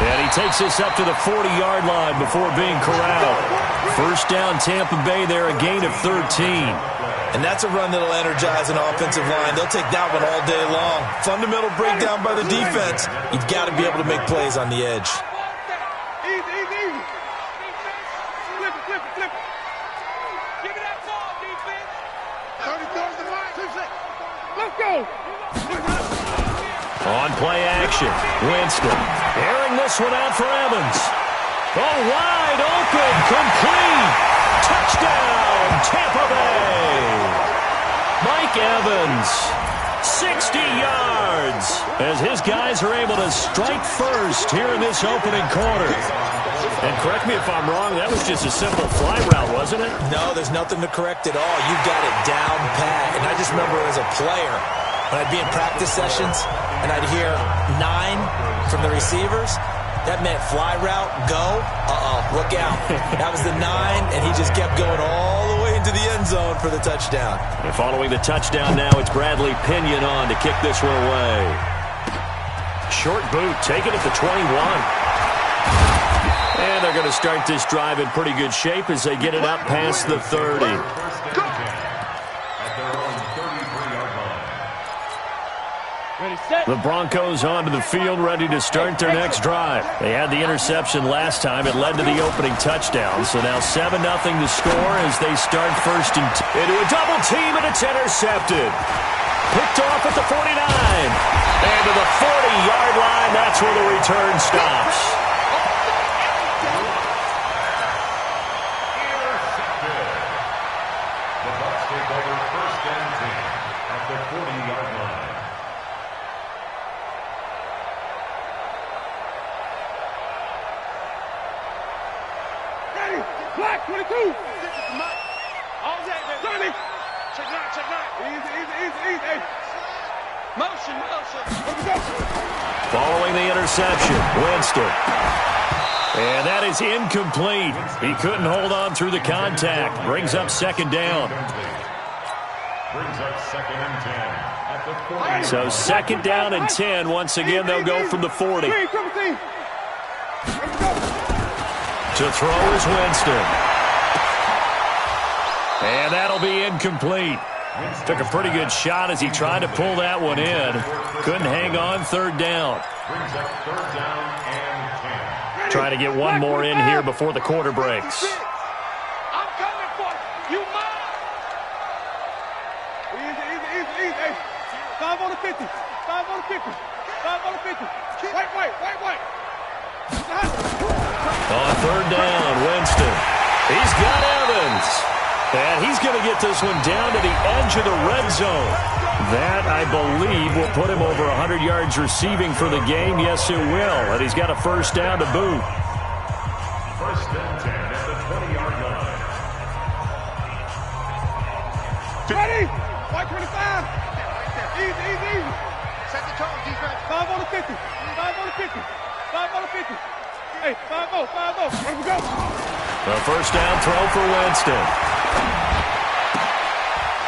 And he takes this up to the 40-yard line before being corralled. First down, Tampa Bay there, a gain of 13. And that's a run that'll energize an offensive line. They'll take that one all day long. Fundamental breakdown by the defense. You've got to be able to make plays on the edge. Easy, easy, easy. Flip it, flip it, flip it. Give me that ball, defense. 30 towards the line. Let's go. On play action, Winston airing this one out for Evans. Oh, wide open, complete. Touchdown, Tampa Bay. Mike Evans, 60 yards, as his guys are able to strike first here in this opening quarter. And correct me if I'm wrong, that was just a simple fly route, wasn't it? No, there's nothing to correct at all. You got it down pat. And I just remember as a player, when I'd be in practice sessions and I'd hear 9 from the receivers, that meant fly route, go, look out. That was the 9, and he just kept going all the way into the end zone for the touchdown. And following the touchdown now, it's Bradley Pinion on to kick this one away. Short boot, taken at the 21. And they're going to start this drive in pretty good shape as they get it up past the 30. The Broncos onto the field, ready to start their next drive. They had the interception last time. It led to the opening touchdown. So now 7-0 to score as they start first and into a double team, and it's intercepted. Picked off at the 49. And to the 40-yard line, that's where the return stops. The Bucs take over first and 10 at the 40-yard line. Black 22. All that, baby. Check it out, check it out. Easy, easy, easy, easy. Hey. Motion, motion. Let's go. Following the interception, Winston. And that is incomplete. He couldn't hold on through the contact. Brings up second down. Brings up second and 10 at the 40. So second down and 10. Once again, they'll go from the 40. To throw is Winston. And that'll be incomplete. Took a pretty good shot as he tried to pull that one in. Couldn't hang on, third down. Brings up third down and 10. Trying to get one more in here before the quarter breaks. I'm coming for you. You mine. Easy, easy, easy, easy. Hey. 5 on the 50. 5 on the 50. 5 on the 50. Wait. On third down, Winston. He's got Evans. And he's going to get this one down to the edge of the red zone. That, I believe, will put him over 100 yards receiving for the game. Yes, it will. And he's got a first down to boot. First and 10 at the 20-yard line. Ready? 125. Easy, easy, easy. Set the tone, defense. 5 on the 50. 5 on the 50. 5 on the 50. Hey, 5-0, 5-0. Where we go? A first down throw for Winston.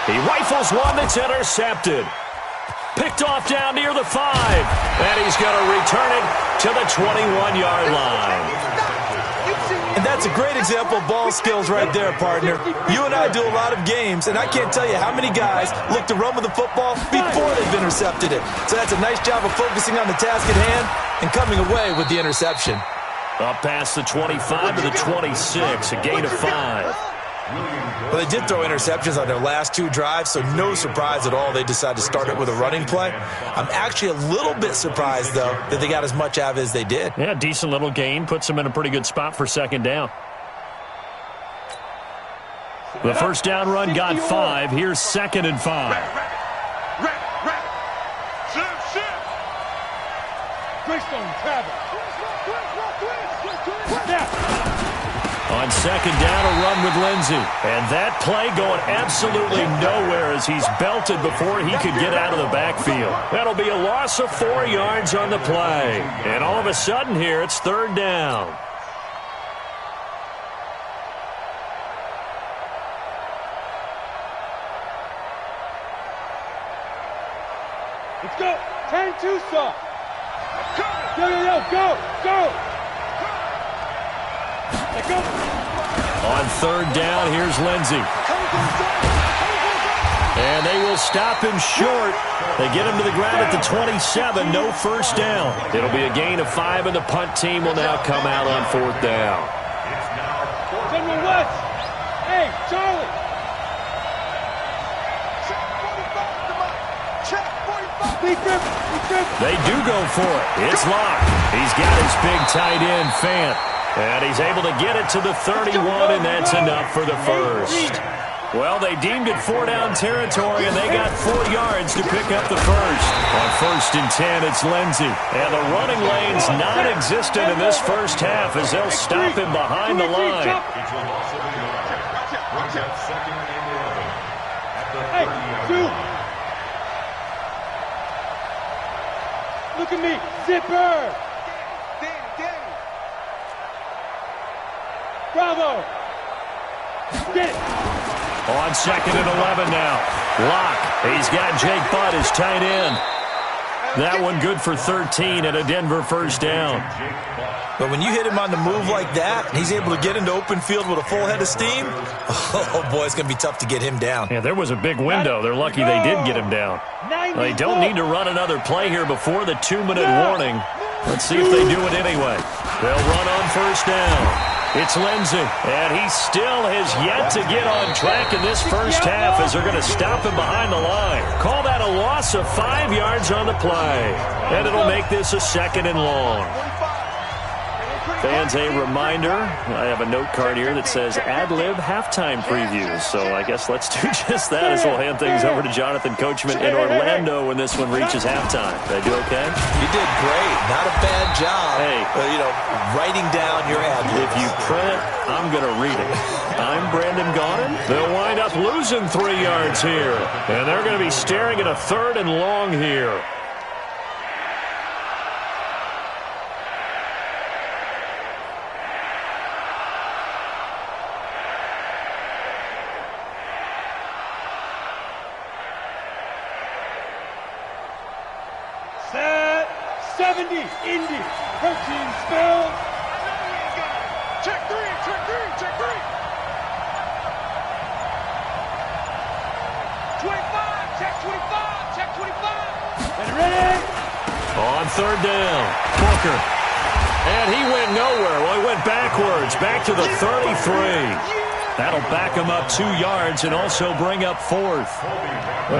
He rifles one that's intercepted. Picked off down near the 5. And he's going to return it to the 21-yard line. And that's a great example of ball skills right there, partner. You and I do a lot of games, and I can't tell you how many guys look to run with the football before they've intercepted it. So that's a nice job of focusing on the task at hand and coming away with the interception. Up past the 25 to the 26, a gain of 5. Well, they did throw interceptions on their last 2 drives, so no surprise at all they decided to start it with a running play. I'm actually a little bit surprised, though, that they got as much out of it as they did. Yeah, decent little gain. Puts them in a pretty good spot for second down. The first down run got 5. Here's second and 5. On second down, a run with Lindsey. And that play going absolutely nowhere as he's belted before he could get out of the backfield. That'll be a loss of 4 yards on the play. And all of a sudden here, it's third down. Let's go. Turn 2 soft. Come on. Go. Let go. On third down, here's Lindsey. And they will stop him short. They get him to the ground at the 27, no first down. It'll be a gain of 5, and the punt team will now come out on fourth down. General West. Hey, Charlie. They do go for it. It's locked. He's got his big tight end, Fant. And he's able to get it to the 31, and that's enough for the first. Well, they deemed it 4-down territory, and they got 4 yards to pick up the first. On 1st and 10, it's Lindsey. And the running lane's non-existent in this first half as they'll stop him behind the line. Hey, two. Look at me. Zipper. Bravo. Get it. On 2nd and 11 now. Locke. He's got Jake Butt as tight end. That one good for 13 and a Denver first down. But when you hit him on the move like that, he's able to get into open field with a full head of steam, oh, boy, it's going to be tough to get him down. Yeah, there was a big window. They're lucky they did get him down. They don't need to run another play here before the 2-minute warning. Let's see if they do it anyway. They'll run on first down. It's Lindsey, and he still has yet to get on track in this first half as they're going to stop him behind the line. Call that a loss of 5 yards on the play, and it'll make this a 2nd and long. Fans, a reminder, I have a note card here that says ad-lib halftime previews, so I guess let's do just that as we'll hand things over to Jonathan Coachman in Orlando when this one reaches halftime. Did I do okay? You did great. Not a bad job. Hey. Writing down your ad-libs. If you print, I'm going to read it. I'm Brandon Gaudin. They'll wind up losing 3 yards here, and they're going to be staring at a 3rd and long here. Set 70, Indy, 13 spells. Check three. 25, check 25. And ready? On 3rd down, Booker. And he went nowhere. Well, he went backwards, back to the 33. That'll back him up 2 yards and also bring up 4th.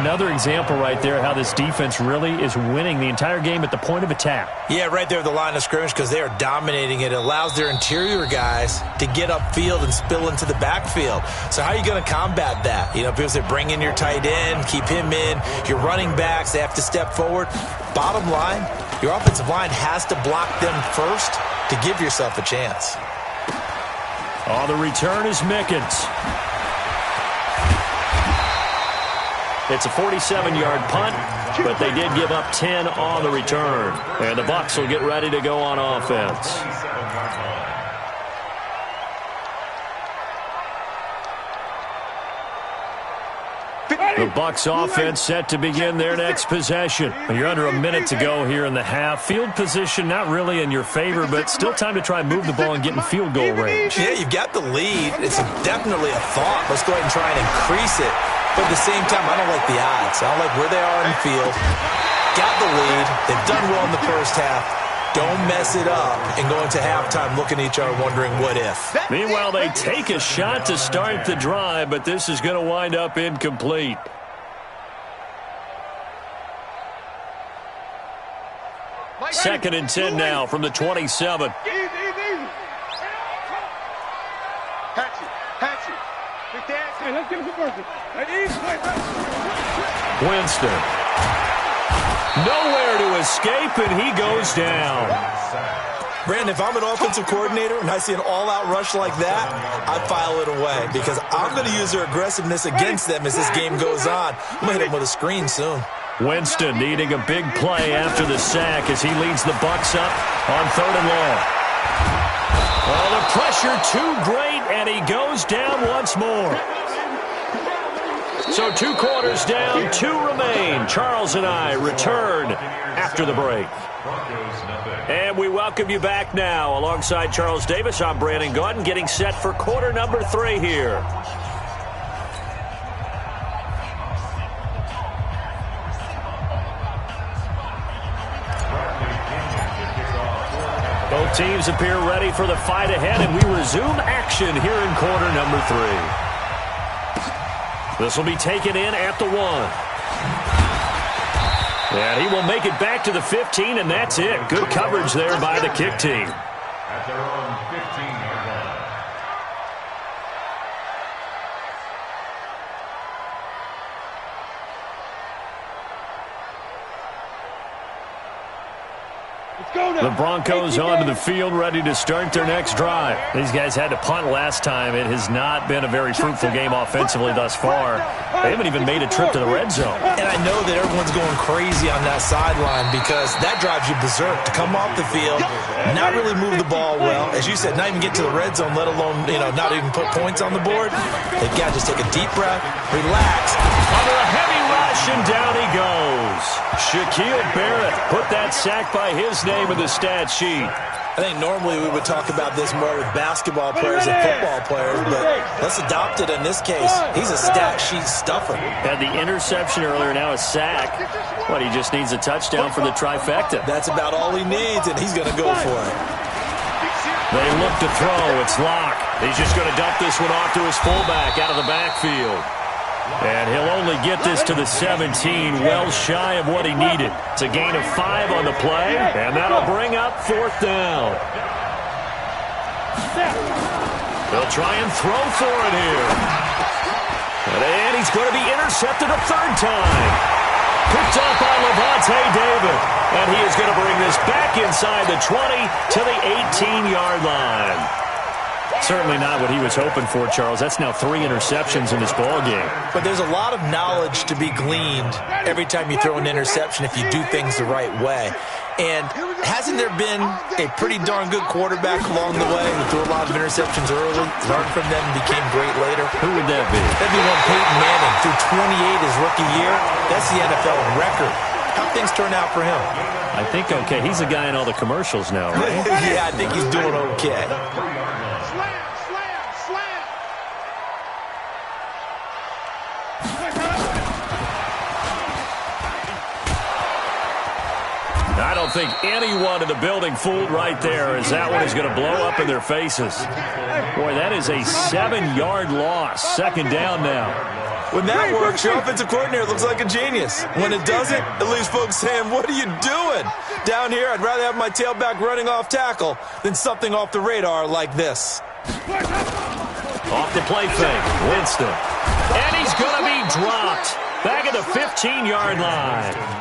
Another example right there how this defense really is winning the entire game at the point of attack. Yeah, right there at the line of scrimmage because they are dominating it. It allows their interior guys to get upfield and spill into the backfield. So how are you going to combat that? People say bring in your tight end, keep him in. Your running backs, they have to step forward. Bottom line, your offensive line has to block them first to give yourself a chance. Oh, the return is Mickens. It's a 47-yard punt, but they did give up 10 on the return. And the Bucs will get ready to go on offense. The Bucs offense set to begin their next possession. You're under a minute to go here in the half. Field position not really in your favor, but still time to try and move the ball and get in field goal range. Yeah, you've got the lead. It's definitely a thought. Let's go ahead and try and increase it. But at the same time, I don't like the odds. I don't like where they are in the field. Got the lead. They've done well in the first half. Don't mess it up and go into halftime looking at each other wondering what if. Meanwhile, they take a shot to start the drive, but this is going to wind up incomplete. Second and 10 now from the 27. Easy. Hatch it. Big dad. Hey, let's get him some person. Winston. Nowhere to escape, and he goes down. Brandon, if I'm an offensive coordinator and I see an all-out rush like that, I file it away because I'm going to use their aggressiveness against them as this game goes on. I'm going to hit them with a screen soon. Winston needing a big play after the sack as he leads the Bucs up on 3rd and long. Oh, the pressure too great, and he goes down once more. So 2 quarters down, 2 remain. Charles and I return after the break. Broncos nothing. And we welcome you back now. Alongside Charles Davis, I'm Brandon Gaudin, getting set for quarter number 3 here. Both teams appear ready for the fight ahead, and we resume action here in quarter number 3. This will be taken in at the 1. And he will make it back to the 15, and that's it. Good coverage there by the kick team. At their own 15-yard line. The Broncos onto the field, ready to start their next drive. These guys had to punt last time. It has not been a very fruitful game offensively thus far. They haven't even made a trip to the red zone. And I know that everyone's going crazy on that sideline because that drives you berserk to come off the field, not really move the ball well. As you said, not even get to the red zone, let alone, not even put points on the board. They've got to just take a deep breath, relax. Under a heavy rush, and down he goes. Shaquille Barrett put that sack by his name in the stat sheet. I think normally we would talk about this more with basketball players and football players, but let's adopt it in this case. He's a stat sheet stuffer. Had the interception earlier, now a sack. What, he just needs a touchdown for the trifecta. That's about all he needs, and he's going to go for it. They look to throw. It's Locke. He's just going to dump this one off to his fullback out of the backfield. And he'll only get this to the 17, well shy of what he needed. It's a gain of 5 on the play, and that'll bring up 4th down. They'll try and throw for it here. And he's going to be intercepted a 3rd time. Picked up by Levante David. And he is going to bring this back inside the 20 to the 18-yard line. Certainly not what he was hoping for, Charles. That's now 3 interceptions in this ballgame. But there's a lot of knowledge to be gleaned every time you throw an interception if you do things the right way. And hasn't there been a pretty darn good quarterback along the way who threw a lot of interceptions early, learned from them, and became great later? Who would that be? That'd be one Peyton Manning. Threw 28 his rookie year. That's the NFL record. How things turn out for him? I think okay. He's a guy in all the commercials now, right? Yeah, I think he's doing okay. I don't think anyone in the building fooled right there, as that one is going to blow up in their faces. Boy, that is a 7-yard loss. 2nd down now. When that works, your offensive coordinator looks like a genius. When it doesn't, it leaves folks saying, what are you doing? Down here, I'd rather have my tailback running off tackle than something off the radar like this. Off the play fake, Winston. And he's going to be dropped. Back at the 15-yard line.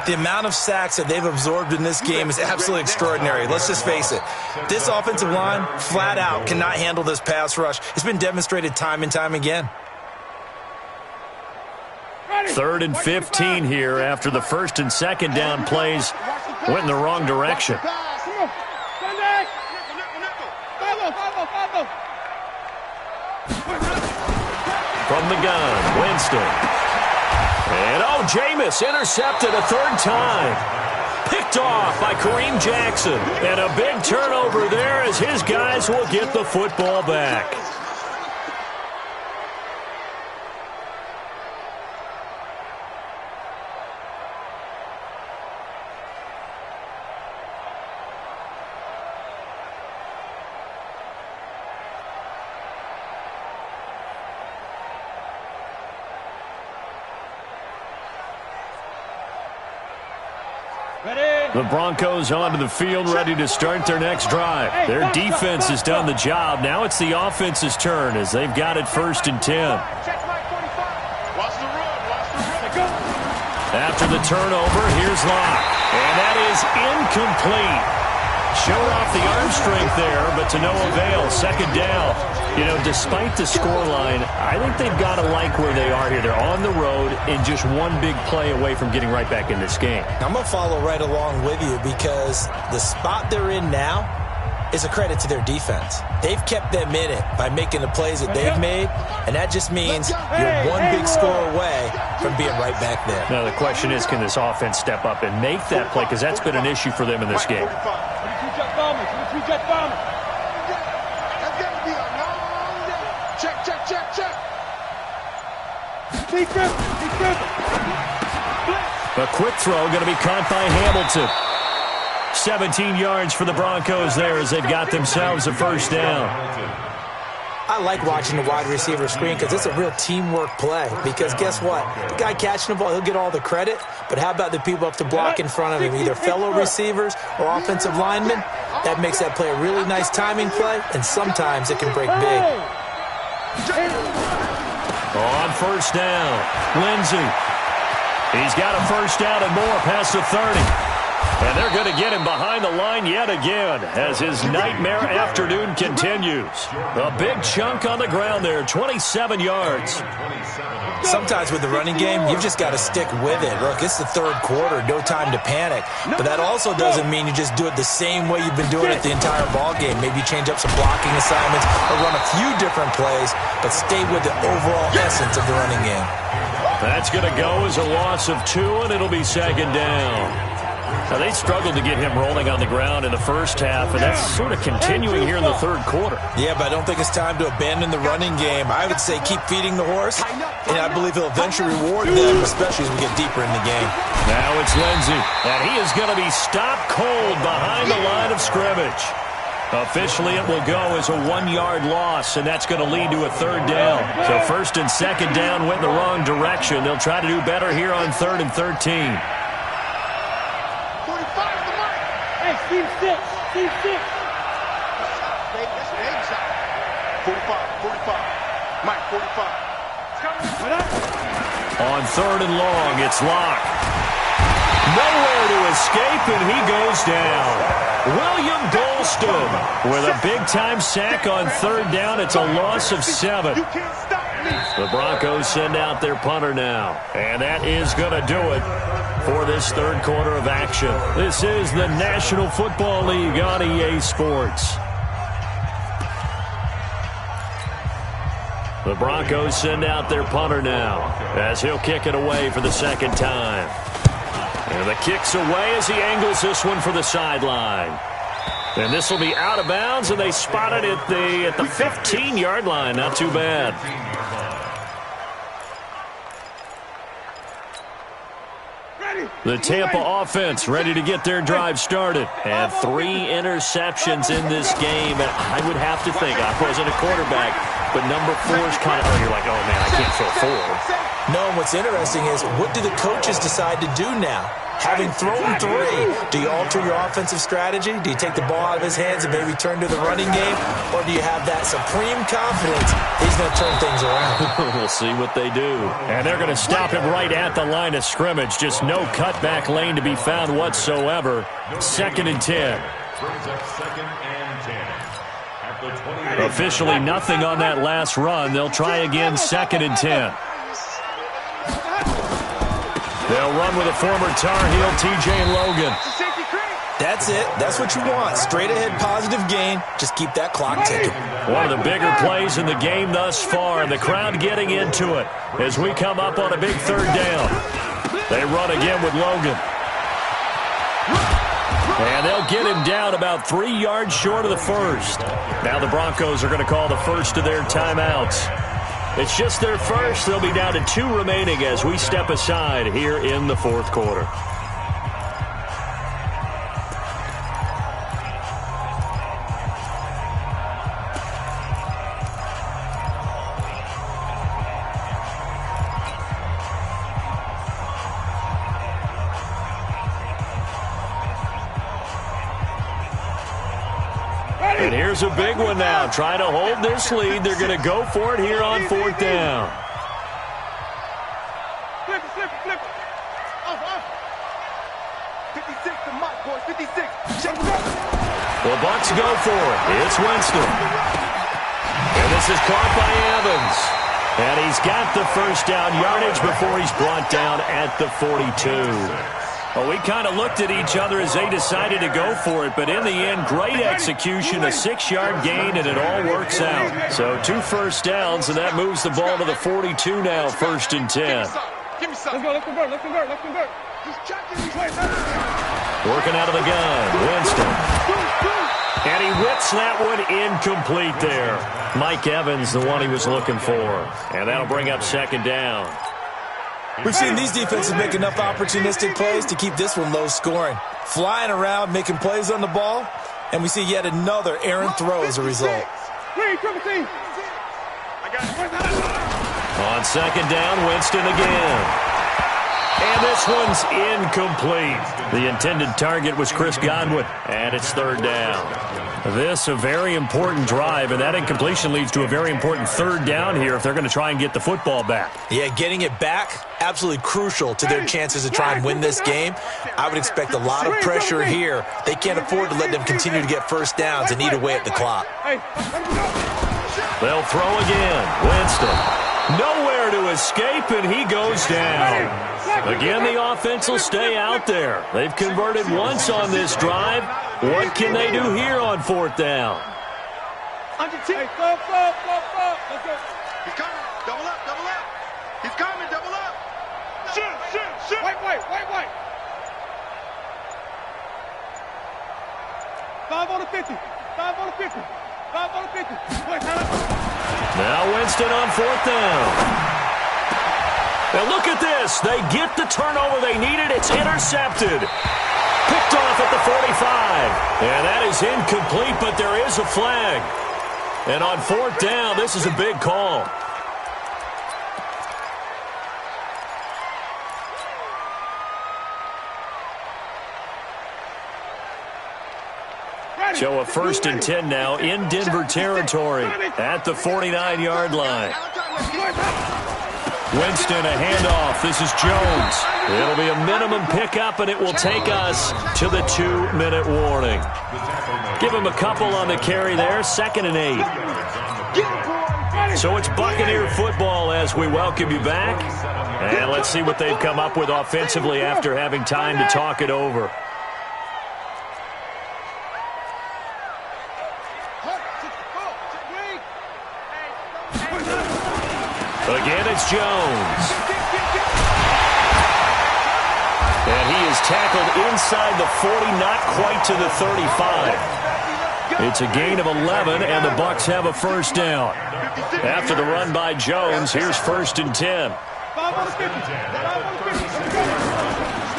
The amount of sacks that they've absorbed in this game is absolutely extraordinary. Let's just face it. This offensive line, flat out, cannot handle this pass rush. It's been demonstrated time and time again. 3rd and 15 here after the 1st and 2nd down plays went in the wrong direction. From the gun, Winston. And, Jameis intercepted a 3rd time. Picked off by Kareem Jackson. And a big turnover there as his guys will get the football back. The Broncos onto the field, ready to start their next drive. Their defense has done the job. Now it's the offense's turn as they've got it 1st and 10. After the turnover, here's Locke. And that is incomplete. Showed off the arm strength there, but to no avail. 2nd down. Despite the scoreline, I think they've got to like where they are here. They're on the road and just one big play away from getting right back in this game. I'm going to follow right along with you because the spot they're in now, is a credit to their defense. They've kept them in it by making the plays that they've made, and that just means you're one big score away from being right back there. Now, the question is, can this offense step up and make that play? Because that's been an issue for them in this game. A quick throw going to be caught by Hamilton. 17 yards for the Broncos there as they've got themselves a first down. I like watching the wide receiver screen because it's a real teamwork play. Because guess what? The guy catching the ball, he'll get all the credit. But how about the people up to block in front of him, either fellow receivers or offensive linemen? That makes that play a really nice timing play, and sometimes it can break big. On first down, Lindsey. He's got a first down and more past the 30. And they're going to get him behind the line yet again as his nightmare afternoon continues. A big chunk on the ground there, 27 yards. Sometimes with the running game, you've just got to stick with it. Look, it's the third quarter, no time to panic. But that also doesn't mean you just do it the same way you've been doing it the entire ball game. Maybe change up some blocking assignments or run a few different plays, but stay with the overall essence of the running game. That's going to go as a loss of 2, and it'll be second down. Now, they struggled to get him rolling on the ground in the first half, and that's sort of continuing here in the third quarter. Yeah, but I don't think it's time to abandon the running game. I would say keep feeding the horse, and I believe he'll eventually reward them, especially as we get deeper in the game. Now it's Lindsey, and he is going to be stopped cold behind the line of scrimmage. Officially, it will go as a 1-yard loss, and that's going to lead to a third down. So first and second down went the wrong direction. They'll try to do better here on 3rd and 13. Steve 6. 45. Mike, 45. On 3rd and long, it's Locke. Nowhere to escape, and he goes down. William Golston with a big-time sack on 3rd down. It's a loss of 7. The Broncos send out their punter now, and that is going to do it for this third quarter of action. This is the National Football League on EA Sports. The Broncos send out their punter now as he'll kick it away for the second time. And the kick's away as he angles this one for the sideline. And this will be out of bounds, and they spot it at the 15-yard line. Not too bad. The Tampa offense ready to get their drive started. And 3 interceptions in this game. And I would have to think, I wasn't a quarterback, but number 4 is kind of, you're like, oh, man, I can't throw 4. No, and what's interesting is, what do the coaches decide to do now? Having thrown 3, do you alter your offensive strategy? Do you take the ball out of his hands and maybe turn to the running game? Or do you have that supreme confidence he's going to turn things around? We'll see what they do. And they're going to stop him right at the line of scrimmage. Just no cutback lane to be found whatsoever. 2nd and 10. Officially nothing on that last run. They'll try again, 2nd and 10. They'll run with a former Tar Heel, TJ Logan. That's it. That's what you want. Straight ahead, positive gain. Just keep that clock ticking. One of the bigger plays in the game thus far, and the crowd getting into it as we come up on a big third down. They run again with Logan. And they'll get him down about 3 yards short of the first. Now the Broncos are going to call the first of their timeouts. It's just their first. They'll be down to 2 remaining as we step aside here in the fourth quarter. And here's a big one now. Trying to hold this lead. They're going to go for it here on 4th down. Flip it. Off. 56 to Mike, boys. 56. Check it out. The Bucs go for it. It's Winston. And this is caught by Evans. And he's got the first down yardage before he's brought down at the 42. Well, we kind of looked at each other as they decided to go for it, but in the end, great execution, a 6-yard gain, and it all works out. So 2 first downs, and that moves the ball to the 42 now, 1st and 10. Let's go, let's convert, let's convert, let's convert. Working out of the gun, Winston. And he whips that one incomplete there. Mike Evans, the one he was looking for. And that'll bring up 2nd down. We've seen these defenses make enough opportunistic plays to keep this one low scoring. Flying around, making plays on the ball, and we see yet another errant throw as a result. On 2nd down, Winston again. And this one's incomplete. The intended target was Chris Godwin, and it's 3rd down. This a very important drive, and that incompletion leads to a very important 3rd down here if they're going to try and get the football back. Yeah, getting it back, absolutely crucial to their chances to try and win this game. I would expect a lot of pressure here. They can't afford to let them continue to get first downs and eat away at the clock. They'll throw again. Winston. Nowhere to escape, and he goes down. Again, the offense will stay out there. They've converted once on this drive. What can they do here on 4th down? He's coming. Double up, double up. He's coming, double up. Shoot. White. 5 on the 50. 5 on the 50. 5 on the 50. Now Winston on 4th down. And look at this. They get the turnover they needed. It's intercepted. Picked off at the 45. And that is incomplete, but there is a flag. And on 4th down, this is a big call. So a 1st and 10 now in Denver territory at the 49-yard line. Winston, a handoff. This is Jones. It'll be a minimum pickup, and it will take us to the 2-minute warning. Give him a couple on the carry there. 2nd and 8. So it's Buccaneer football as we welcome you back. And let's see what they've come up with offensively after having time to talk it over. Again, it's Jones. And he is tackled inside the 40, not quite to the 35. It's a gain of 11, and the Bucs have a 1st down. After the run by Jones, here's 1st and 10.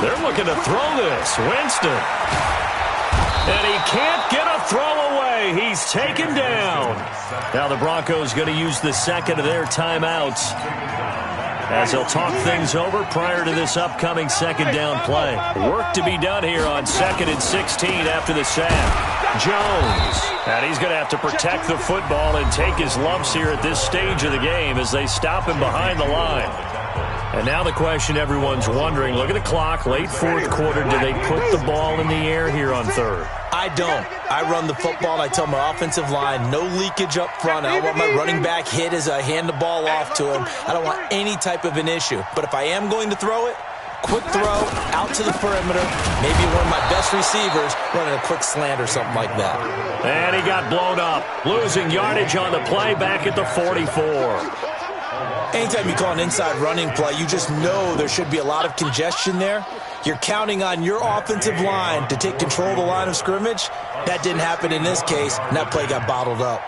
They're looking to throw this. Winston. And he can't get a throw away. He's taken down. Now the Broncos going to use the 2nd of their timeouts as they'll talk things over prior to this upcoming 2nd down play. Work to be done here on 2nd and 16 after the sack. Jones. And he's going to have to protect the football and take his lumps here at this stage of the game as they stop him behind the line. And now the question everyone's wondering, look at the clock, late 4th quarter, do they put the ball in the air here on 3rd? I don't. I run the football, and I tell my offensive line, no leakage up front. I don't want my running back hit as I hand the ball off to him. I don't want any type of an issue. But if I am going to throw it, quick throw, out to the perimeter, maybe one of my best receivers running a quick slant or something like that. And he got blown up, losing yardage on the play back at the 44. Anytime you call an inside running play, you just know there should be a lot of congestion there. You're counting on your offensive line to take control of the line of scrimmage. That didn't happen in this case, and that play got bottled up.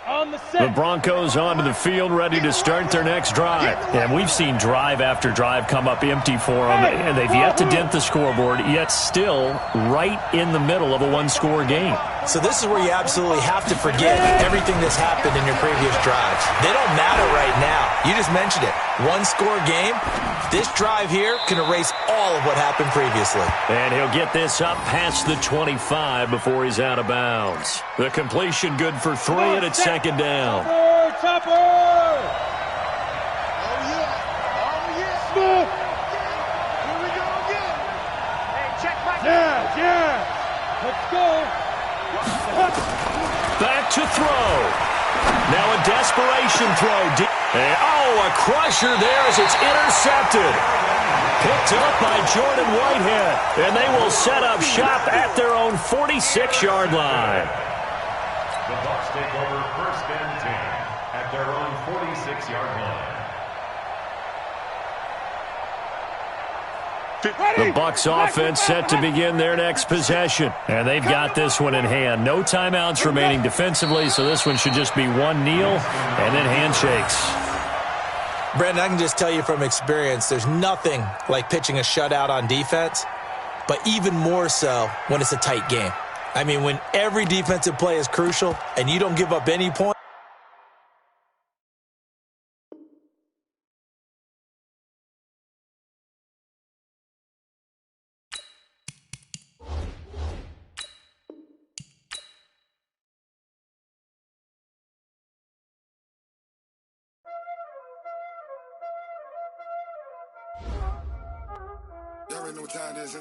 The Broncos onto the field, ready to start their next drive. And we've seen drive after drive come up empty for them, and they've yet to dent the scoreboard, yet still right in the middle of a one-score game. So this is where you absolutely have to forget everything that's happened in your previous drives. They don't matter right now. You just mentioned it. One-score game. This drive here can erase all of what happened previously. And he'll get this up past the 25 before he's out of bounds. The completion good for 3, and it's second down. Chopper! Oh, yeah. Oh, yeah. Smooth. Here we go again. Hey, check my... Yeah. Let's go. Back to throw. Now a desperation throw. And, a crusher there as it's intercepted. Picked up by Jordan Whitehead. And they will set up shop at their own 46-yard line. The Bucs take over first and 10 at their own 46-yard line. The Bucs offense set to begin their next possession. And they've got this one in hand. No timeouts remaining defensively, so this one should just be one kneel and then handshakes. Brandon, I can just tell you from experience, there's nothing like pitching a shutout on defense, but even more so when it's a tight game. I mean, when every defensive play is crucial and you don't give up any points. Y'all already know what time it is, huh?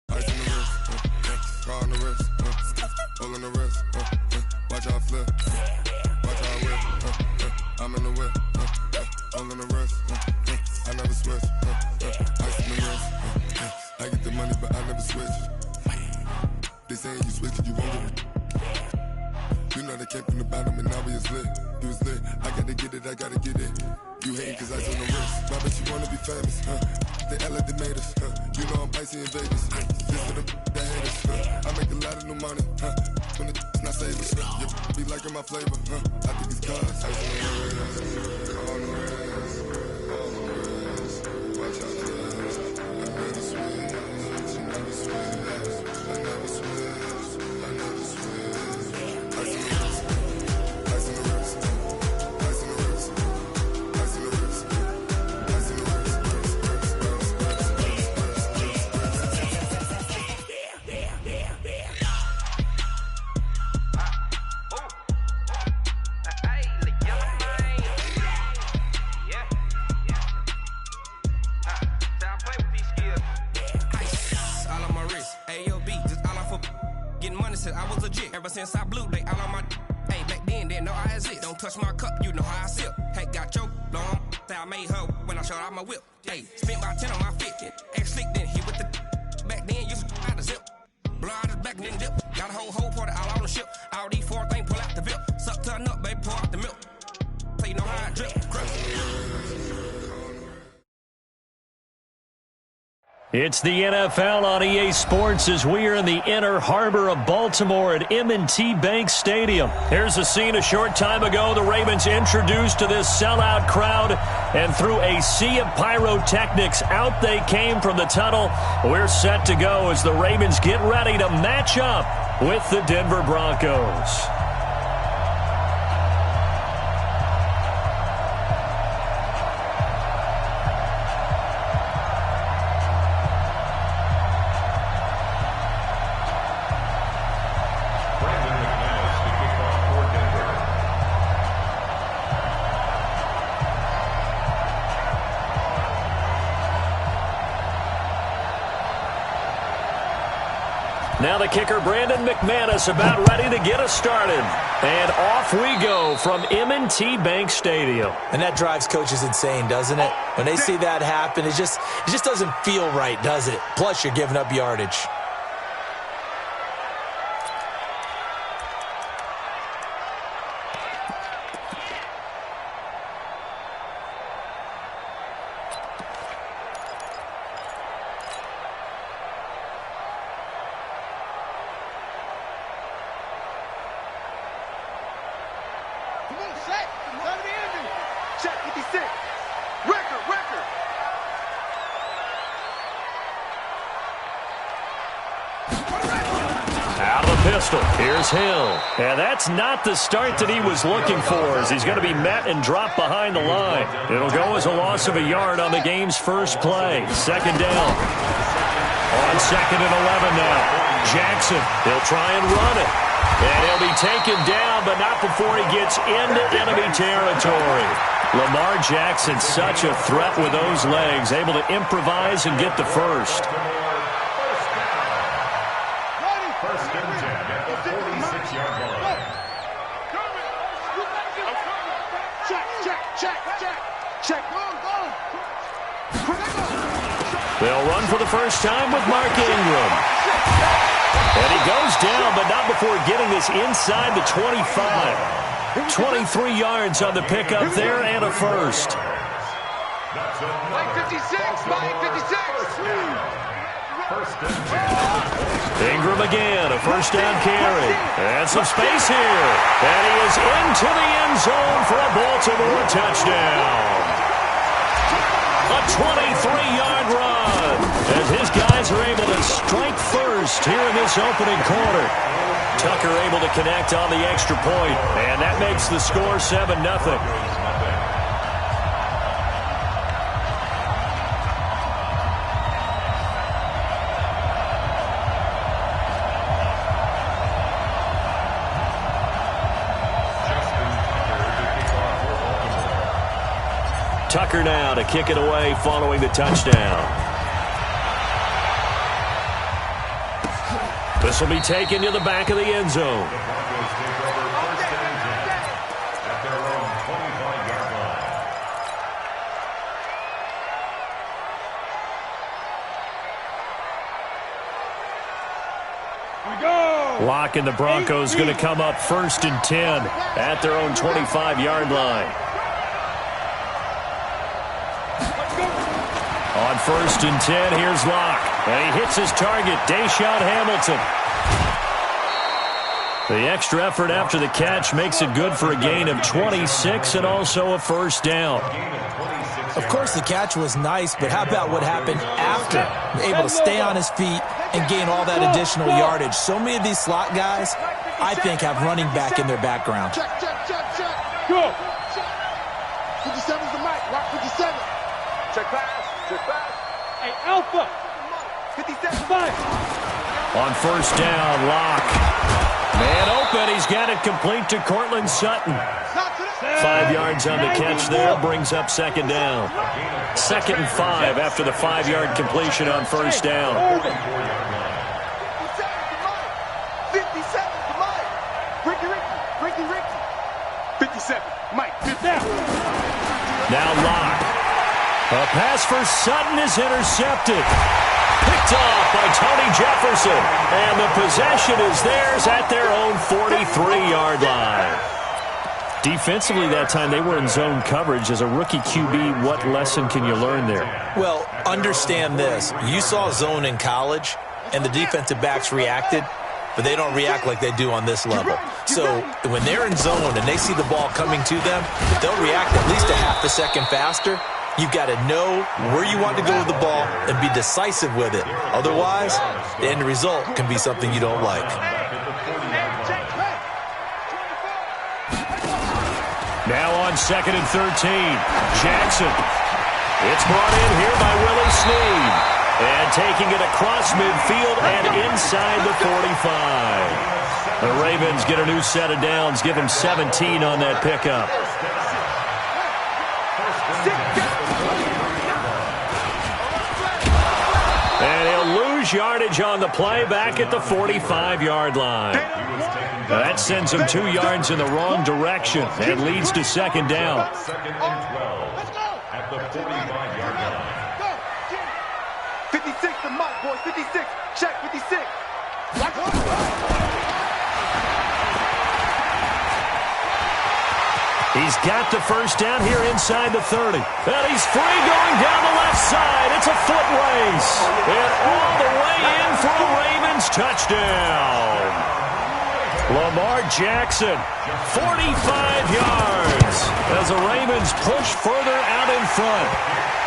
Ice on the wrist, car on the wrist, hole in the wrist, watch how I flip, watch how I whip, I'm in the whip, hole in the wrist, I never switch, ice on the wrist, I get the money but I never switch. They saying you switch 'cause you won't get it. You know they came from the bottom and now we is lit. You was lit, I gotta get it, I gotta get it. You hating 'cause ice on the wrist, why bet you wanna be famous, They act like they made us, You know I'm icy in Vegas, this for the that hate us, I make a lot of new money, when it's not savers, you be liking my flavor, I think it's cause ice on the wrist, on the wrist, on the wrist, watch out for this, I never switch, you never switch, I never switch, I never switch, ice on the wrist, ice on the wrist, ice on the wrist, ice on the wrist, ice on the wrist. I was legit. Ever since I blew, they all on my. Hey, back then, didn't know I exist. Don't touch my cup, you know how I sip. Hey, got choked long. Say I made her when I showed out my whip. Hey, spent about 10 on my fit. Ex slick, then hit with the. Back then, used to out the zip. Blood is back, then dip. Got a whole party all on the ship. All these 4 things pull out the VIP. Suck, turn up, baby, pour out the milk. So you know how I drip. It's the NFL on EA Sports as we are in the inner harbor of Baltimore at M&T Bank Stadium. Here's a scene a short time ago. The Ravens introduced to this sellout crowd, and through a sea of pyrotechnics, out they came from the tunnel. We're set to go as the Ravens get ready to match up with the Denver Broncos. Now the kicker, Brandon McManus, about ready to get us started. And off we go from M&T Bank Stadium. And that drives coaches insane, doesn't it? When they see that happen, it just doesn't feel right, does it? Plus, you're giving up yardage. Check 56. Record. Out of the pistol. Here's Hill. And that's not the start that he was looking for, as he's going to be met and dropped behind the line. It'll go as a loss of a yard on the game's first play. Second down. On 2nd and 11 now. Jackson, he'll try and run it. And he'll be taken down, but not before he gets into enemy territory. Lamar Jackson, such a threat with those legs, able to improvise and get the first. First and 10 at the 46-yard line. Check. They'll run for the first time with Mark Ingram. And he goes down, but not before getting this inside the 25. 23 yards on the pickup there and a first. Mike 56. First and 10. Ingram again, a first down carry. And some space here. And he is into the end zone for a Baltimore touchdown. A 23-yard run as his guys are able to strike first here in this opening quarter. Tucker able to connect on the extra point, and that makes the score 7-0. Tucker now to kick it away following the touchdown. This will be taken to the back of the end zone. The Broncos take over first and 10 at their own 25-yard line. We go. Lock and the Broncos going to come up first and 10 at their own 25-yard line. On first and 10, here's Locke. And he hits his target, Deshaun Hamilton. The extra effort after the catch makes it good for a gain of 26 and also a first down. Of course, the catch was nice, but how about what happened after? Able to stay on his feet and gain all that additional yardage. So many of these slot guys, I think, have running back in their background. Check. Go. 57's the mic. Rock 57. Check pass. Hey, Alpha. 57. 5. On first down, Locke. Man open. He's got it complete to Cortland Sutton. 5 yards on the catch there. Brings up second down. 2nd and 5 after the 5-yard completion on first down. 57's the mic. Ricky. 57. Mike. Now Locke. A pass for Sutton is intercepted. Picked off by Tony Jefferson. And the possession is theirs at their own 43-yard line. Defensively that time, they were in zone coverage. As a rookie QB, what lesson can you learn there? Well, understand this. You saw zone in college, and the defensive backs reacted, but they don't react like they do on this level. So when they're in zone and they see the ball coming to them, they'll react at least a half a second faster. You've got to know where you want to go with the ball and be decisive with it. Otherwise, the end result can be something you don't like. Now on 2nd and 13, Jackson. It's brought in here by Willie Snead. And taking it across midfield and inside the 45. The Ravens get a new set of downs, give them 17 on that pickup. And he'll lose yardage on the play back at the 45-yard line. That sends him 2 yards in the wrong direction and leads to second down. 2nd and 12 at the 45-yard line. 56 the mic, boys. 56. Check 56. He's got the first down here inside the 30. And he's free going down the left side. It's a foot race. And all the way in for a Ravens touchdown. Lamar Jackson, 45 yards as the Ravens push further out in front.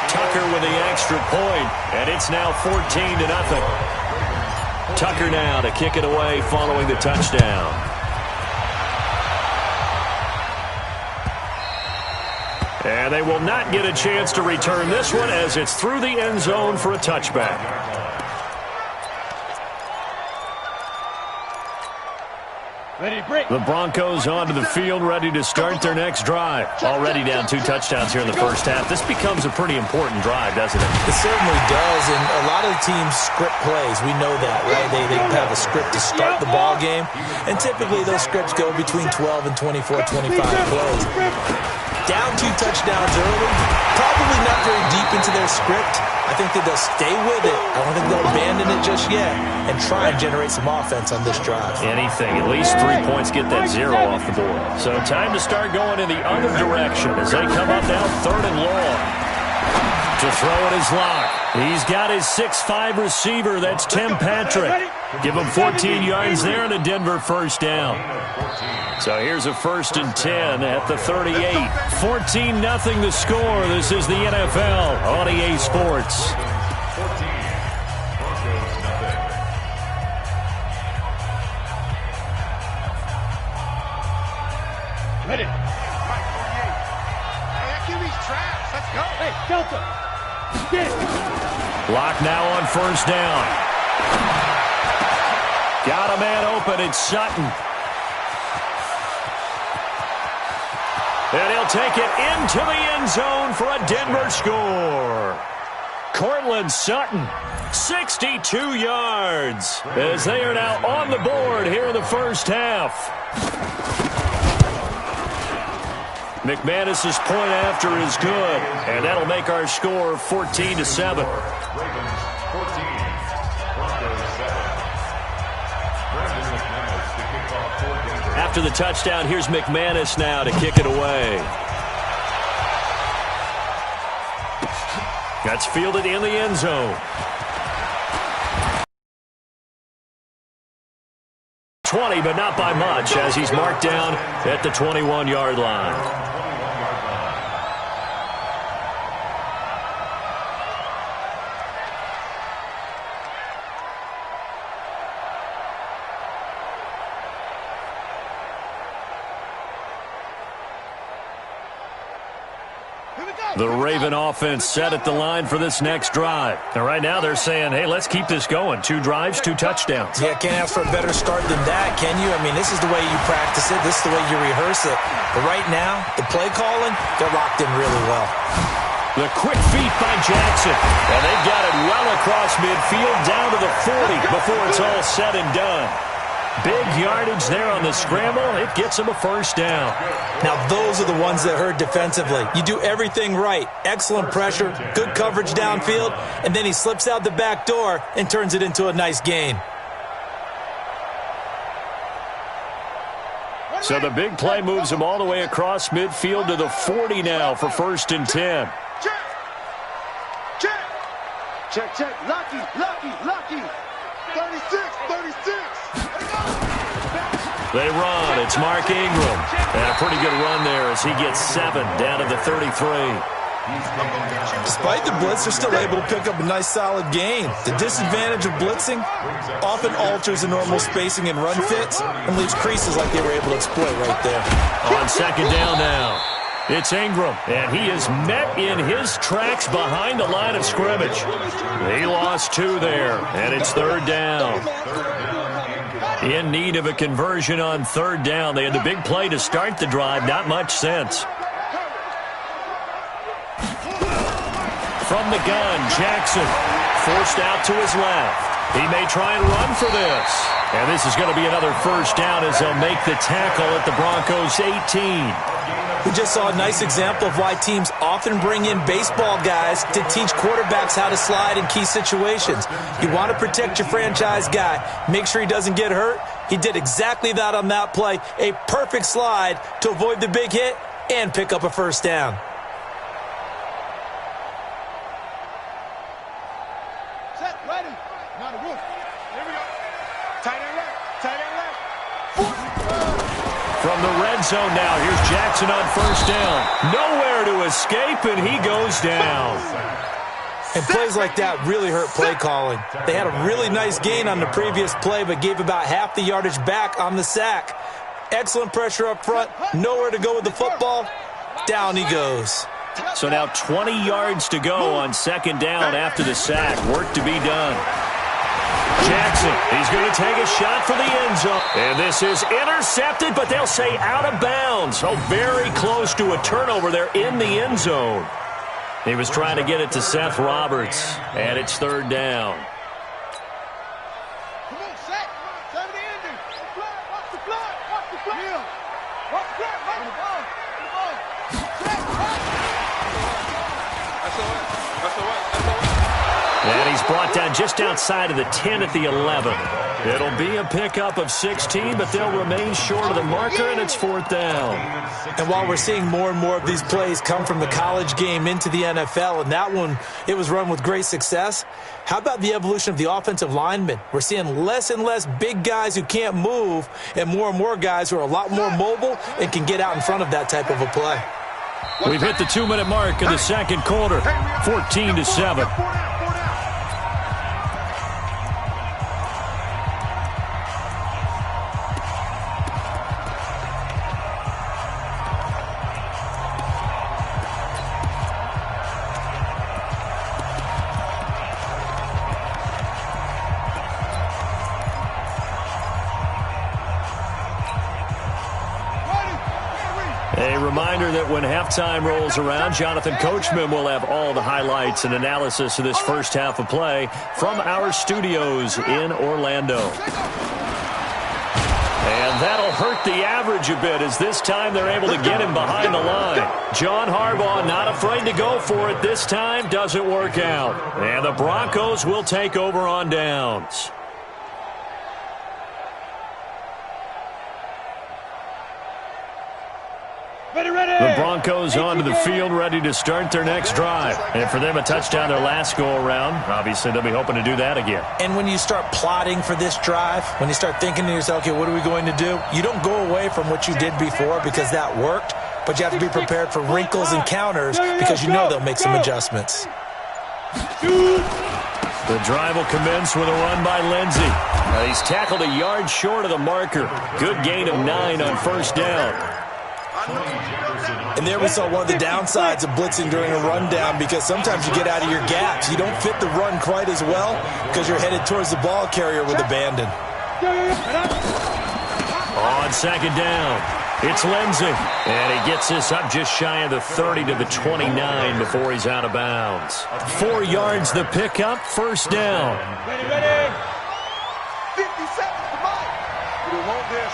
Tucker with the extra point, and it's now 14-0. Tucker now to kick it away following the touchdown. And they will not get a chance to return this one as it's through the end zone for a touchback. The Broncos onto the field, ready to start their next drive. Already down 2 touchdowns here in the first half. This becomes a pretty important drive, doesn't it? It certainly does, and a lot of the teams script plays. We know that, right? They have a script to start the ball game, and typically those scripts go between 12 and 24, 25 plays. Down 2 touchdowns early, probably not very deep into their script. I think that they'll stay with it. I don't think they'll abandon it just yet and try and generate some offense on this drive. Anything. At least 3 points get that 0 off the board. So time to start going in the other direction as they come up now 3rd and long. To throw it is Locke. He's got his 6'5 receiver. That's Tim Patrick. Give him 14 yards there and a Denver first down. So here's a 1st and 10 at the 38. 14-0 the score. This is the NFL on EA Sports. Ready. Hey, QB's trash. Let's go. Hey, Delta. Get it. Locke now on 1st down. Got a man open. It's Sutton. And he'll take it into the end zone for a Denver score. Cortland Sutton, 62 yards, as they are now on the board here in the first half. McManus's point after is good, and that'll make our score 14-7. After the touchdown, here's McManus now to kick it away. That's fielded in the end zone. 20, but not by much, as he's marked down at the 21-yard line. The Raven offense set at the line for this next drive. And right now they're saying, hey, let's keep this going. 2 drives, 2 touchdowns. Yeah, can't ask for a better start than that, can you? I mean, this is the way you practice it. This is the way you rehearse it. But right now, the play calling, they're locked in really well. The quick feet by Jackson. And they've got it well across midfield down to the 40 before it's all said and done. Big yardage there on the scramble. It gets him a first down. Now, those are the ones that hurt defensively. You do everything right. Excellent pressure, good coverage downfield, and then he slips out the back door and turns it into a nice gain. So the big play moves him all the way across midfield to the 40 now for 1st and 10. Check. Lucky. 36. They run. It's Mark Ingram. And a pretty good run there as he gets 7 down to the 33. Despite the blitz, they're still able to pick up a nice solid gain. The disadvantage of blitzing often alters the normal spacing and run fits and leaves creases like they were able to exploit right there. On 2nd down now, it's Ingram, and he is met in his tracks behind the line of scrimmage. He lost 2 there, and it's 3rd down. In need of a conversion on 3rd down. They had the big play to start the drive. Not much sense. From the gun, Jackson forced out to his left. He may try and run for this. And this is going to be another first down as they'll make the tackle at the Broncos' 18. We just saw a nice example of why teams often bring in baseball guys to teach quarterbacks how to slide in key situations. You want to protect your franchise guy. Make sure he doesn't get hurt. He did exactly that on that play. A perfect slide to avoid the big hit and pick up a first down. Set, ready. Now the roof. Here we go. Tight end left. the red zone now. Here's Jackson on first down. Nowhere to escape, and he goes down. And plays like that really hurt play calling. They had a really nice gain on the previous play, but gave about half the yardage back on the sack. Excellent pressure up front. Nowhere to go with the football. Down he goes. So now 20 yards to go on second down after the sack. Work to be done. Jackson, he's going to take a shot for the end zone. And this is intercepted, but they'll say out of bounds. So very close to a turnover there in the end zone. He was trying to get it to Seth Roberts, and it's third down. Come on, Shaq. Turn the ending. Watch the blood. Watch the blood. Yeah. Watch the blood. Watch the blood. That's all right. That's all right. That's all right. And he's brought down just outside of the 10 at the 11. It'll be a pickup of 16, but they'll remain short of the marker, and it's fourth down. And while we're seeing more and more of these plays come from the college game into the NFL, and that one, it was run with great success, how about the evolution of the offensive linemen? We're seeing less and less big guys who can't move and more guys who are a lot more mobile and can get out in front of that type of a play. We've hit the 2-minute mark in the second quarter, 14-7. A reminder that when halftime rolls around, Jonathan Coachman will have all the highlights and analysis of this first half of play from our studios in Orlando. And that'll hurt the average a bit, as this time they're able to get him behind the line. John Harbaugh not afraid to go for it this time. Doesn't work out. And the Broncos will take over on downs. The Broncos onto the field, ready to start their next drive. And for them, a touchdown their last go-around. Obviously, they'll be hoping to do that again. And when you start plotting for this drive, when you start thinking to yourself, okay, what are we going to do? You don't go away from what you did before because that worked, but you have to be prepared for wrinkles and counters because you know they'll make some adjustments. The drive will commence with a run by Lindsey. He's tackled a yard short of the marker. Good gain of 9 on first down. And there we saw one of the downsides of blitzing during a rundown, because sometimes you get out of your gaps. You don't fit the run quite as well because you're headed towards the ball carrier with abandon. On second down, it's Lindsey. And he gets this up just shy of the 30 to the 29 before he's out of bounds. 4 yards the pickup, first down. Ready. 50 seconds, come on. We don't want this.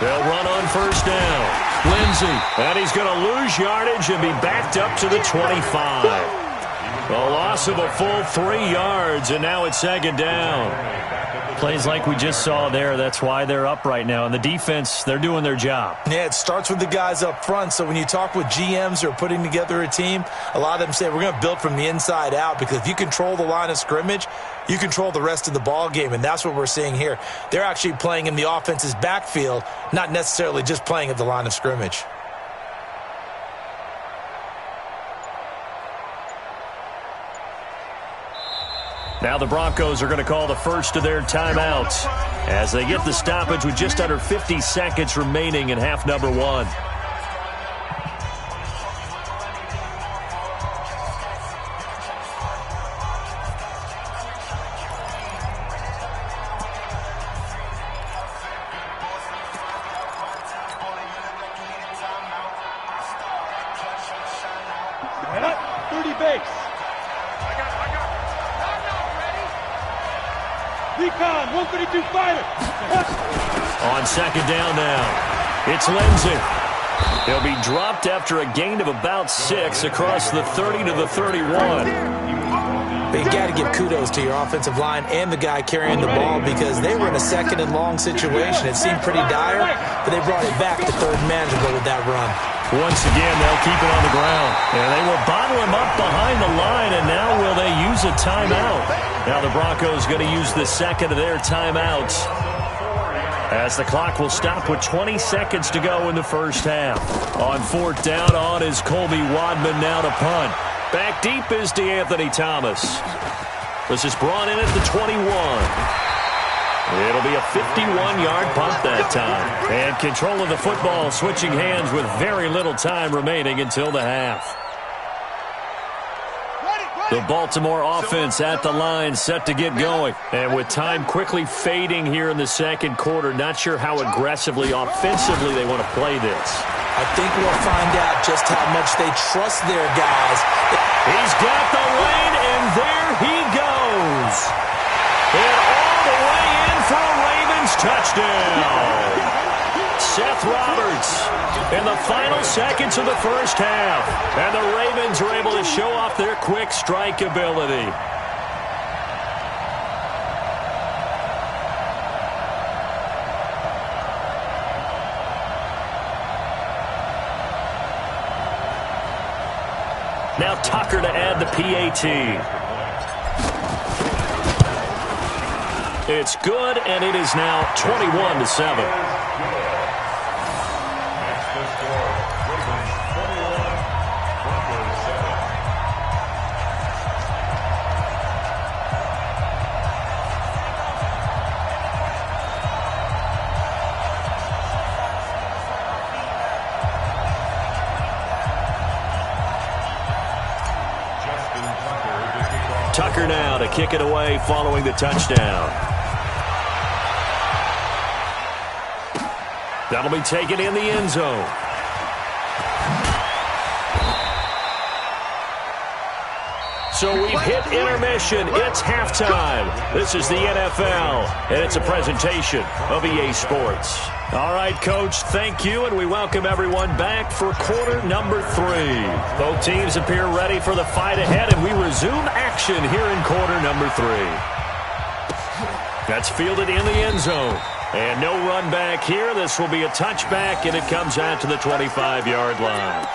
They'll run on first down. Lindsey, and he's going to lose yardage and be backed up to the 25. A loss of a full 3 yards, and now it's second down. Plays like we just saw there, that's why they're up right now. And the defense, they're doing their job. Yeah, it starts with the guys up front. So when you talk with GMs who are putting together a team, a lot of them say we're going to build from the inside out, because if you control the line of scrimmage, you control the rest of the ball game, and that's what we're seeing here. They're actually playing in the offense's backfield, not necessarily just playing at the line of scrimmage. Now the Broncos are going to call the first of their timeouts as they get the stoppage with just under 50 seconds remaining in half number 1. On second down now, it's Lindsey. He'll be dropped after a gain of about 6 across the 30 to the 31. But you got to give kudos to your offensive line and the guy carrying the ball, because they were in a second and long situation. It seemed pretty dire, but they brought it back to third and manageable with that run. Once again, they'll keep it on the ground. And they will bottle him up behind the line, and now will they use a timeout? Now the Broncos going to use the second of their timeouts, as the clock will stop with 20 seconds to go in the first half. On fourth down, on is Colby Wadman now to punt. Back deep is DeAnthony Thomas. This is brought in at the 21. It'll be a 51-yard punt that time. And control of the football switching hands with very little time remaining until the half. The Baltimore offense at the line, set to get going. And with time quickly fading here in the second quarter, not sure how aggressively, offensively they want to play this. I think we'll find out just how much they trust their guys. He's got the lane, and there he goes. And all the way in for a Ravens touchdown. Seth Roberts in the final seconds of the first half. And the Ravens are able to show off their quick strike ability. Now Tucker to add the PAT. It's good, and it is now 21-7. Tucker now to kick it away following the touchdown. That'll be taken in the end zone. So we've hit intermission. It's halftime. This is the NFL, and it's a presentation of EA Sports. All right, Coach, thank you, and we welcome everyone back for quarter number 3. Both teams appear ready for the fight ahead, and we resume action here in quarter number 3. That's fielded in the end zone. And no run back here. This will be a touchback, and it comes out to the 25-yard line.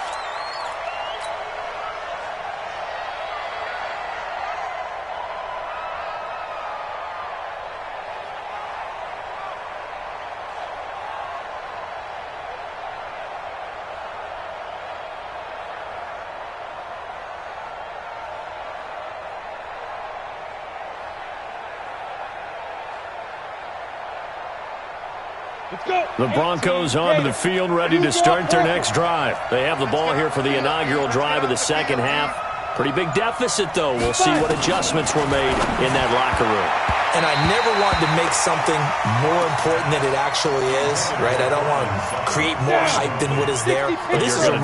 The Broncos onto the field, ready to start their next drive. They have the ball here for the inaugural drive of the second half. Pretty big deficit, though. We'll see what adjustments were made in that locker room. And I never wanted to make something more important than it actually is, right? I don't want to create more hype than what is there. But this is I'm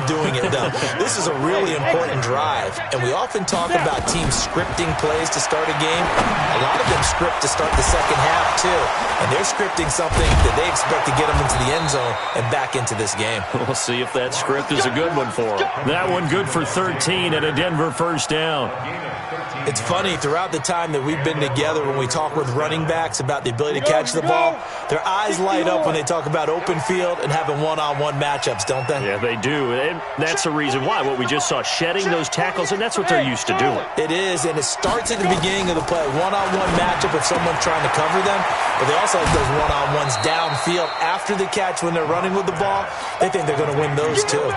doing it, though. This is a really important drive. And we often talk about teams scripting plays to start a game. A lot of them script to start the second half, too. And they're scripting something that they expect to get them into the end zone and back into this game. We'll see if that script is a good one for them. That one good for 13 and a Denver first down. It's funny, throughout the time that we've been together, when we talk with running backs about the ability to catch the ball, their eyes light up when they talk about open field and having one-on-one matchups, don't they? Yeah, they do. And that's the reason why. What we just saw, shedding those tackles, and that's what they're used to doing. It is, and it starts at the beginning of the play. One-on-one matchup if someone's trying to cover them, but they also have those one-on-ones downfield after the catch when they're running with the ball. They think they're going to win those, too.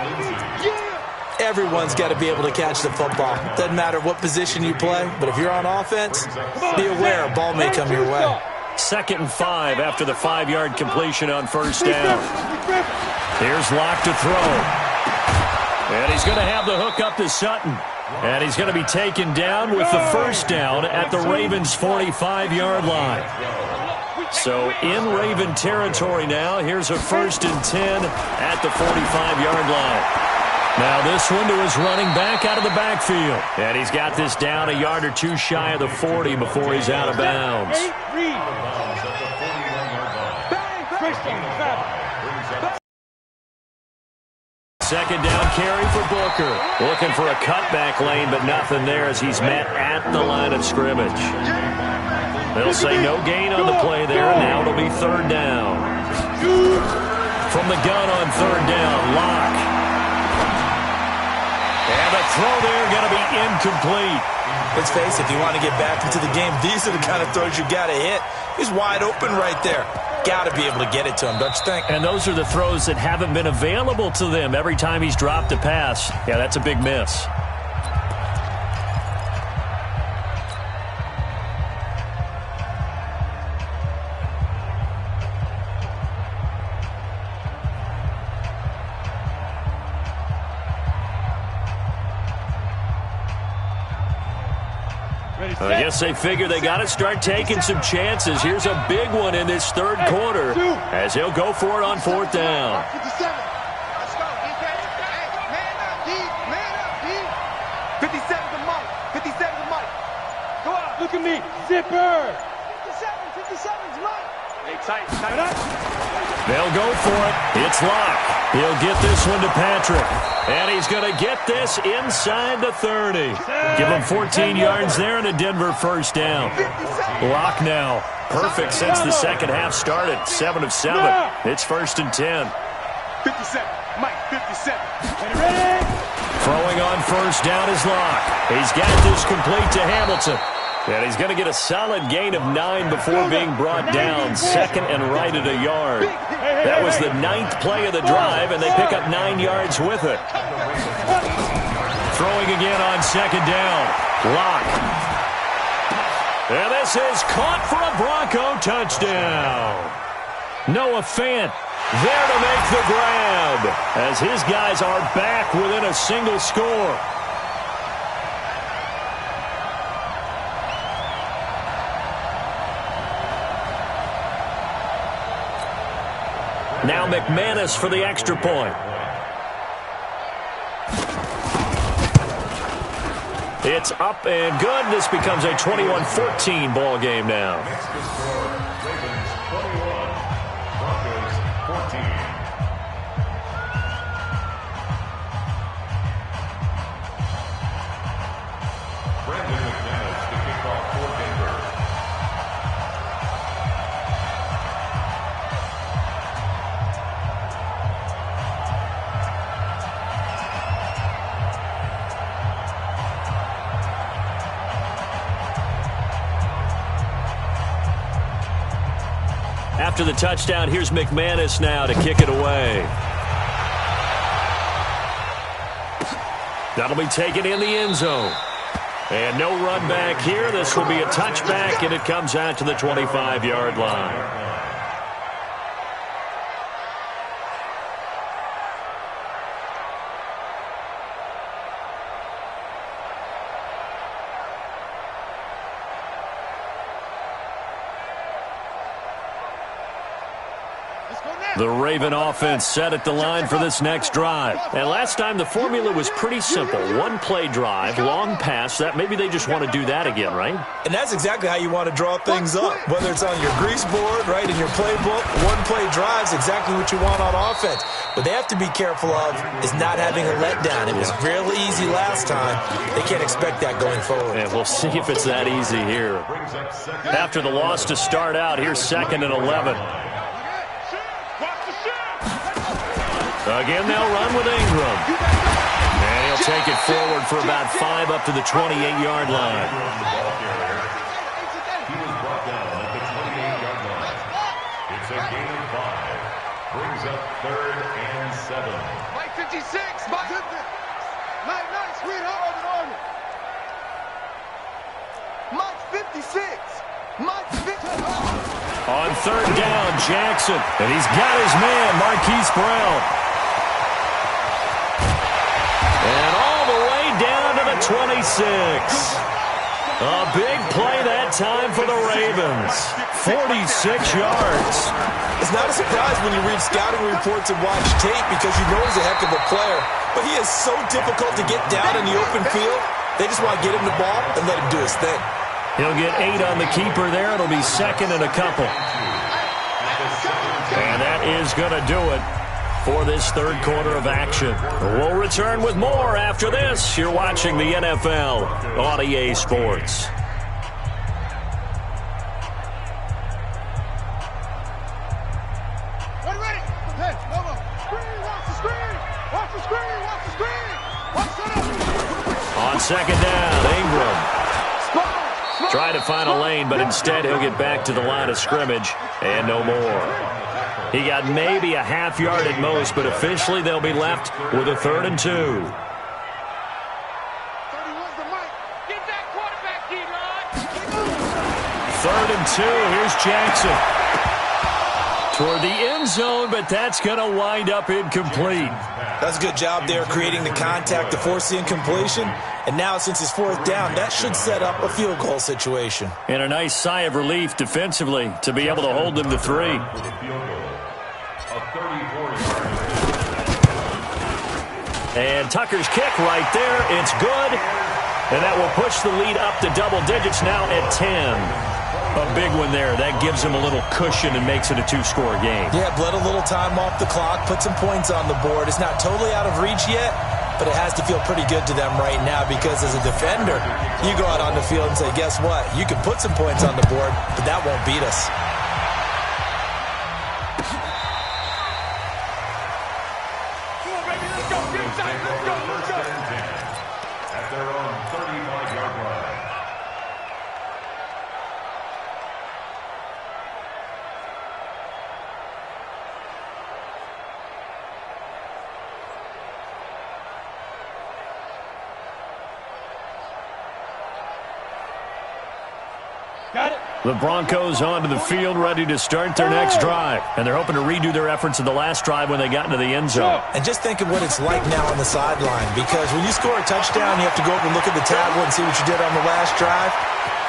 Everyone's got to be able to catch the football. Doesn't matter what position you play, but if you're on offense, be aware a ball may come your way. 2nd and 5 after the 5-yard completion on first down. Here's Locke to throw. And he's going to have the hook up to Sutton. And he's going to be taken down with the first down at the Ravens' 45-yard line. So in Raven territory now. Here's a 1st and 10 at the 45-yard line. Now this one to his running back out of the backfield. And he's got this down a yard or two shy of the 40 before he's out of bounds. Second down carry for Booker. Looking for a cutback lane, but nothing there as he's met at the line of scrimmage. They'll say no gain on the play there, and now it'll be 3rd down. From the gun on 3rd down, Locke. throw there going to be incomplete. Let's face it, if you want to get back into the game, these are the kind of throws you got to hit. He's wide open right there. Got to be able to get it to him, don't you think? And those are the throws that haven't been available to them every time he's dropped a pass. Yeah, that's a big miss. I guess they figure they got to start taking some chances. Here's a big one in this third quarter as he'll go for it on fourth down. 57. Let's go, defense. Hey, man up, D. Man up, D. 57 to Mike. 57 to Mike. Go out. Look at me. Zipper. 57's Mike. Hey, tight up. They'll go for it. It's Locke. He'll get this one to Patrick. And he's going to get this inside the 30. Give him 14 yards there and a Denver first down. Locke now. Perfect since the second half started. 7 of 7. It's 1st and 10. 57. Mike, 57. Ready? Throwing on first down is Locke. He's got this complete to Hamilton. And he's going to get a solid gain of 9 before being brought down. Second and right at a yard. That was the 9th play of the drive, and they pick up 9 yards with it. Throwing again on second down. Locke. And this is caught for a Bronco touchdown. Noah Fant there to make the grab as his guys are back within a single score. Now McManus for the extra point. It's up and good. This becomes a 21-14 ball game now. Next is score, Ravens 21, Broncos 14. Brandon McManus to kick off for Denver. After the touchdown, here's McManus now to kick it away. That'll be taken in the end zone. And no run back here. This will be a touchback, and it comes out to the 25-yard line. The Raven offense set at the line for this next drive. And last time the formula was pretty simple. One-play drive, long pass. That maybe they just want to do that again, right? And that's exactly how you want to draw things up. Whether it's on your grease board, right, in your playbook, one-play drives exactly what you want on offense. What they have to be careful of is not having a letdown. It was real easy last time. They can't expect that going forward. And we'll see if it's that easy here. After the loss to start out, here's 2nd and 11. Again, they'll run with Ingram. And he'll take it forward for about 5 up to the 28-yard line. He was brought down at the 28-yard line. It's a gain of 5. Brings up 3rd and 7. Mike 56. Mike 50. Nice, sweetheart. Mike 56. Mike 50. On 3rd down, Jackson. And he's got his man, Marquise Brown. And all the way down to the 26. A big play that time for the Ravens. 46 yards. It's not a surprise when you read scouting reports and watch tape because you know he's a heck of a player. But he is so difficult to get down in the open field. They just want to get him the ball and let him do his thing. He'll get 8 on the keeper there. It'll be 2nd and a couple. And that is going to do it for this third quarter of action. We'll return with more after this. You're watching the NFL on EA Sports. Ready? Hey, no. Screen, watch the screen. Watch the screen. Watch the screen. Watch the screen. second down. Ingram trying to find a lane, but instead he'll get back to the line of scrimmage and no more. He got maybe a half yard at most, but officially they'll be left with a 3rd and 2. 31's the mic. Get that quarterback, D-Rod. 3rd and 2. Here's Jackson toward the end zone, but that's going to wind up incomplete. That's a good job there creating the contact to force the incompletion. And now, since it's 4th down, that should set up a field goal situation. And a nice sigh of relief defensively to be able to hold them to 3. And Tucker's kick right there. It's good. And that will push the lead up to double digits now at 10. A big one there. That gives them a little cushion and makes it a 2-score game. Yeah, bled a little time off the clock, put some points on the board. It's not totally out of reach yet, but it has to feel pretty good to them right now because as a defender, you go out on the field and say, guess what? You can put some points on the board, but that won't beat us. At their own 35-yard line. Got it. The Broncos onto the field, ready to start their next drive. And they're hoping to redo their efforts in the last drive when they got into the end zone. And just think of what it's like now on the sideline, because when you score a touchdown, you have to go over and look at the tablet and see what you did on the last drive.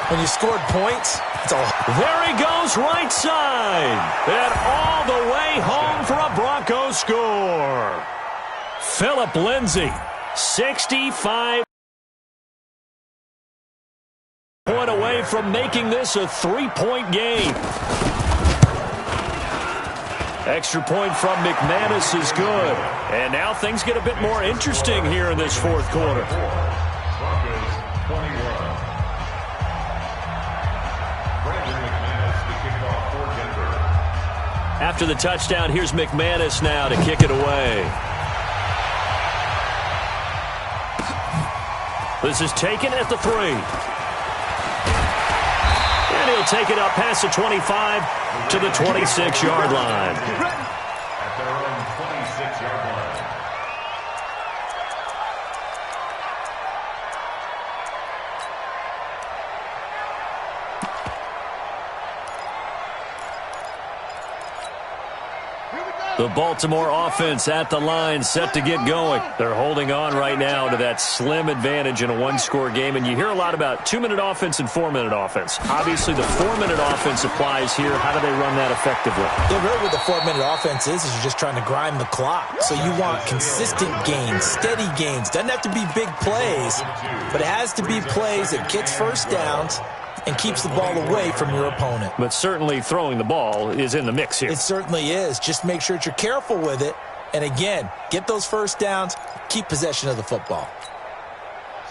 When you scored points, it's all... There he goes, right side. And all the way home for a Broncos score. Phillip Lindsay, 65 point away from making this a 3-point game. Extra point from McManus is good. And now things get a bit more interesting here in this 4th quarter. Broncos 21. Brandon McManus to kick off for Denver. After the touchdown, here's McManus now to kick it away. This is taken at the 3. And he'll take it up past the 25 to the 26-yard line. At their own 26-yard line. The Baltimore offense at the line, set to get going. They're holding on right now to that slim advantage in a 1-score game. And you hear a lot about 2-minute offense and 4-minute offense. Obviously, the 4-minute offense applies here. How do they run that effectively? Yeah, really what the 4-minute offense is you're just trying to grind the clock. So you want consistent gains, steady gains. Doesn't have to be big plays, but it has to be plays that gets first downs and keeps the ball away from your opponent. But certainly throwing the ball is in the mix here. It certainly is. Just make sure that you're careful with it. And again, get those first downs, keep possession of the football.